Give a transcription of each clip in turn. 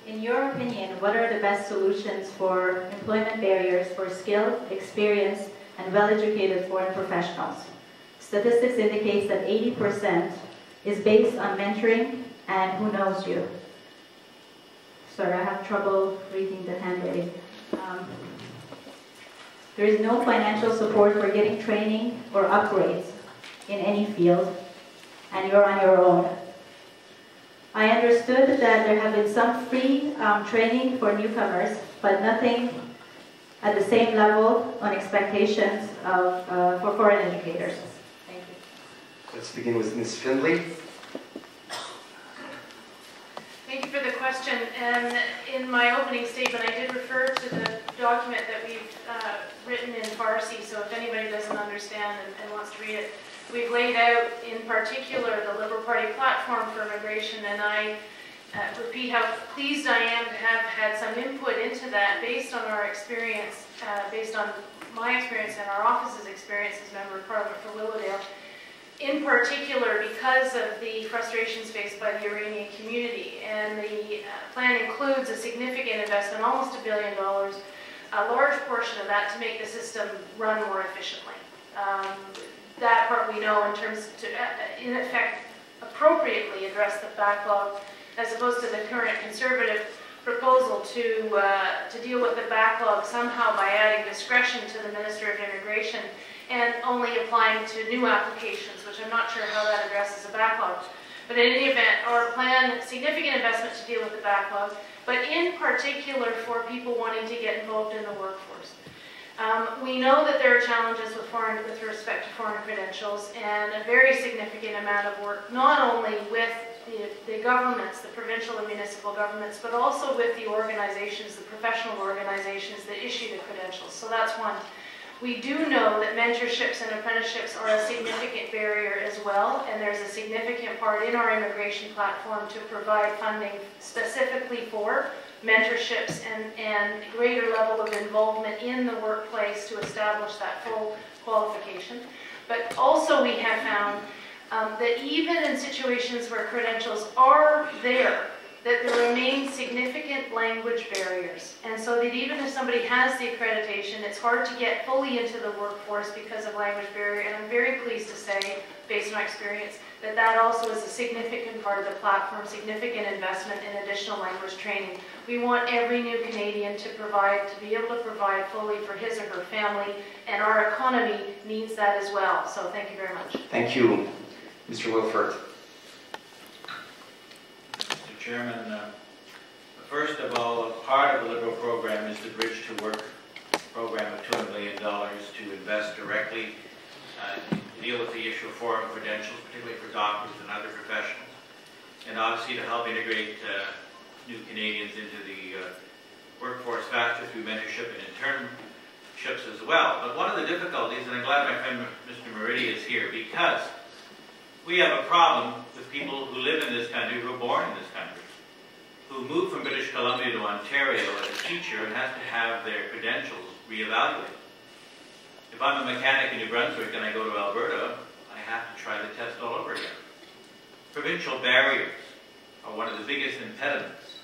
In your opinion, what are the best solutions for employment barriers for skilled, experienced, and well-educated foreign professionals? Statistics indicate that 80% is based on mentoring and who knows you. Sorry, I have trouble reading the handwriting. There is no financial support for getting training or upgrades in any field, and you're on your own. I understood that there have been some free training for newcomers, but nothing at the same level on expectations of, for foreign educators. Thank you. Let's begin with Ms. Findlay. Thank you for the question. And in my opening statement, I did refer to the document that we've written in Farsi, so if anybody doesn't understand and wants to read it, we've laid out in particular the Liberal Party platform for immigration, and I repeat how pleased I am to have had some input into that based on our experience, based on my experience and our office's experience as Member of Parliament for Willowdale. In particular, because of the frustrations faced by the Iranian community. And the plan includes a significant investment, almost $1 billion, a large portion of that to make the system run more efficiently. That part we know in terms to, in effect, appropriately address the backlog, as opposed to the current Conservative proposal to deal with the backlog somehow by adding discretion to the Minister of Immigration and only applying to new applications, which I'm not sure how that addresses a backlog. But in any event, our plan, significant investment to deal with the backlog, but in particular for people wanting to get involved in the workforce. We know that there are challenges with respect to foreign credentials, and a very significant amount of work, not only with the governments, the provincial and municipal governments, but also with the organizations, the professional organizations that issue the credentials. So that's one. We do know that mentorships and apprenticeships are a significant barrier as well, and there's a significant part in our immigration platform to provide funding specifically for mentorships and greater level of involvement in the workplace to establish that full qualification. But also we have found that even in situations where credentials are there, that there remain significant language barriers. And so that even if somebody has the accreditation, it's hard to get fully into the workforce because of language barrier. And I'm very pleased to say, based on my experience, that that also is a significant part of the platform, significant investment in additional language training. We want every new Canadian to be able to provide fully for his or her family, and our economy needs that as well. So thank you very much. Thank you. Mr. Wilford. Mr. Chairman, first of all, part of the Liberal program is the Bridge to Work program of $200 million to invest directly to deal with the issue of foreign credentials, particularly for doctors and other professionals, and obviously to help integrate new Canadians into the workforce faster through mentorship and internships as well. But one of the difficulties, and I'm glad my friend Mr. Moridi is here, because we have a problem with people who live in this country, who are born in this country, who move from British Columbia to Ontario as a teacher and have to have their credentials reevaluated. If I'm a mechanic in New Brunswick and I go to Alberta, I have to try the test all over again. Provincial barriers are one of the biggest impediments,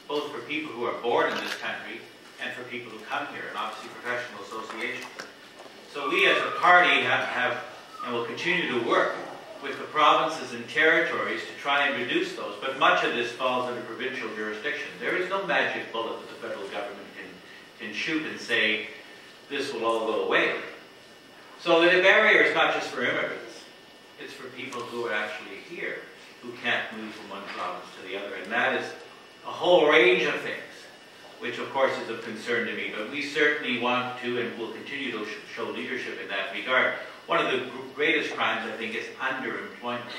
both for people who are born in this country and for people who come here, and obviously professional associations. So we as a party have and will continue to work with the provinces and territories to try and reduce those, but much of this falls under provincial jurisdiction. There is no magic bullet that the federal government can shoot and say, this will all go away. So the barrier is not just for immigrants, it's for people who are actually here, who can't move from one province to the other, and that is a whole range of things, which of course is of concern to me, but we certainly want to and will continue to show leadership in that regard. One of the greatest crimes, I think, is underemployment.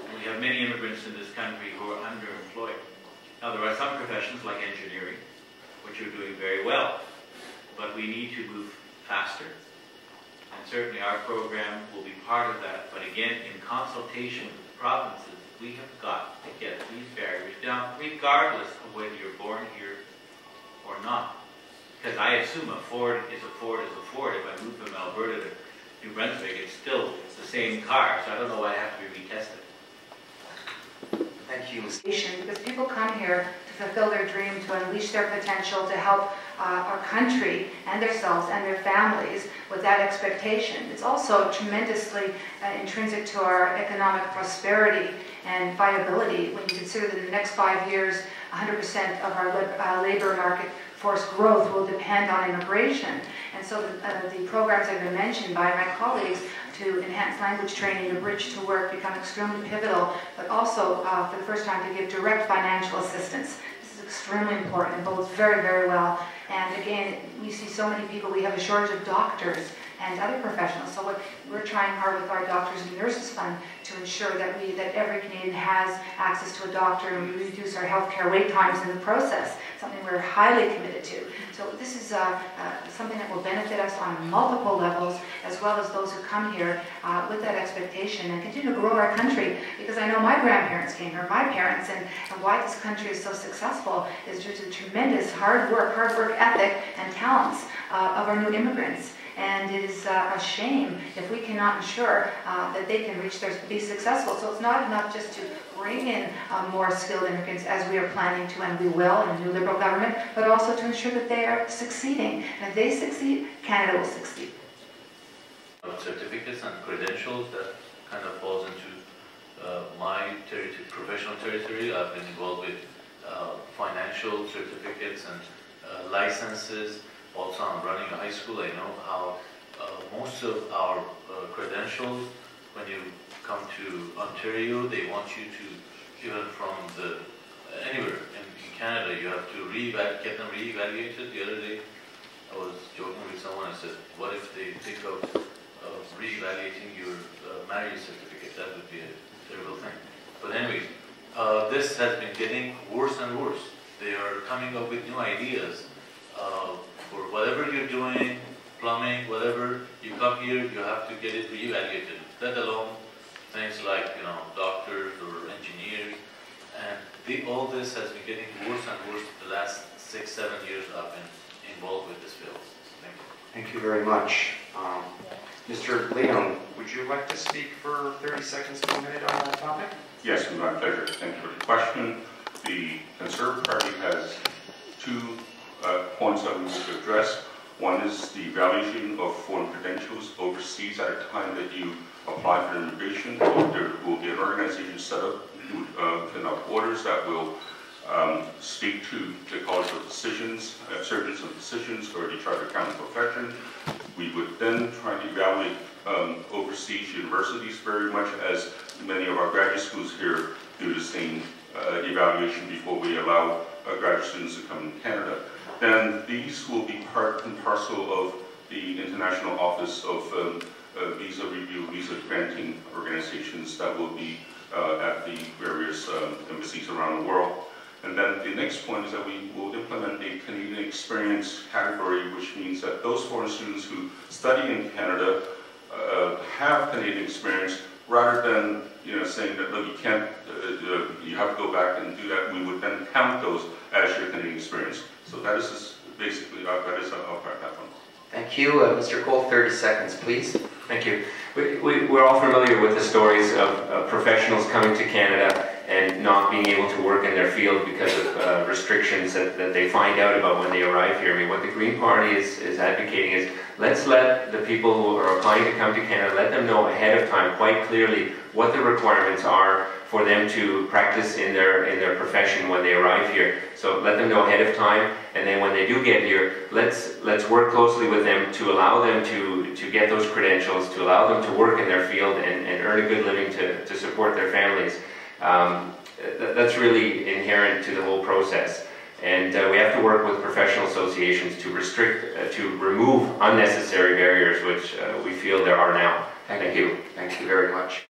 And we have many immigrants in this country who are underemployed. Now, there are some professions like engineering, which are doing very well, but we need to move faster. And certainly our program will be part of that. But again, in consultation with the provinces, we have got to get these barriers down, regardless of whether you're born here or not. Because I assume a Ford is a Ford is a Ford. If I move from Alberta to New Brunswick, it's still the same car, so I don't know why I have to be retested. Thank you, Ms. Because people come here to fulfill their dream, to unleash their potential, to help our country and themselves and their families with that expectation. It's also tremendously intrinsic to our economic prosperity and viability when you consider that in the next 5 years, 100% of our labor market force growth will depend on immigration. And so the programs that have been mentioned by my colleagues to enhance language training, to bridge to work, become extremely pivotal, but also for the first time to give direct financial assistance. This is extremely important and bodes very, very well. And again, we see so many people, we have a shortage of doctors and other professionals. So we're trying hard with our Doctors and Nurses Fund to ensure that every Canadian has access to a doctor, and we reduce our healthcare wait times in the process, something we're highly committed to. So this is something that will benefit us on multiple levels, as well as those who come here with that expectation and continue to grow our country. Because I know my grandparents came here, my parents, and why this country is so successful is due to the tremendous hard work ethic and talents of our new immigrants. And it is a shame if we cannot ensure that they can be successful. So it's not enough just to bring in more skilled immigrants, as we are planning to, and we will in a new Liberal government, but also to ensure that they are succeeding. And if they succeed, Canada will succeed. Certificates and credentials, that kind of falls into my professional territory. I've been involved with financial certificates and licenses. Also, I'm running a high school. I know how most of our credentials, when you come to Ontario, they want you to, even from anywhere in Canada, you have to get them re-evaluated. The other day, I was joking with someone. I said, what if they think of re-evaluating your marriage certificate? That would be a terrible thing. But anyways, this has been getting worse and worse. They are coming up with new ideas. For whatever you're doing, plumbing, whatever, you come here, you have to get it re-evaluated. Let alone things like, doctors or engineers. And all this has been getting worse and worse the last 6-7 years I've been involved with this field. Thank you. Thank you very much. Mr. Leon, would you like to speak for 30 seconds to a minute on that topic? Yes, with my pleasure. Thank you for the question. The Conservative Party has two points that we will address. One is the evaluation of foreign credentials overseas at a time that you apply for immigration. There will be an organization set up within our borders that will speak to the College of Physicians, Surgeons and Physicians, or the Chartered Accountant profession. We would then try to evaluate overseas universities, very much as many of our graduate schools here do the same evaluation before we allow graduate students to come to Canada. Then these will be part and parcel of the International Office of Visa Review, Visa Granting organizations that will be at the various embassies around the world. And then the next point is that we will implement a Canadian experience category, which means that those foreign students who study in Canada have Canadian experience, rather than saying that, look, you can't, you have to go back and do that. We would then count those as your Canadian experience. So that is basically that is our part that one. Thank you. Mr. Cole, 30 seconds, please. Thank you. We're all familiar with the stories of professionals coming to Canada and not being able to work in their field because of restrictions that they find out about when they arrive here. I mean, what the Green Party is advocating is, let's let the people who are applying to come to Canada, let them know ahead of time quite clearly what the requirements are for them to practice in their profession when they arrive here. So let them know ahead of time, and then when they do get here, let's work closely with them to allow them to get those credentials, to allow them to work in their field and earn a good living to support their families. That's really inherent to the whole process. And we have to work with professional associations to remove unnecessary barriers, which we feel there are now. Thank you. Thank you very much.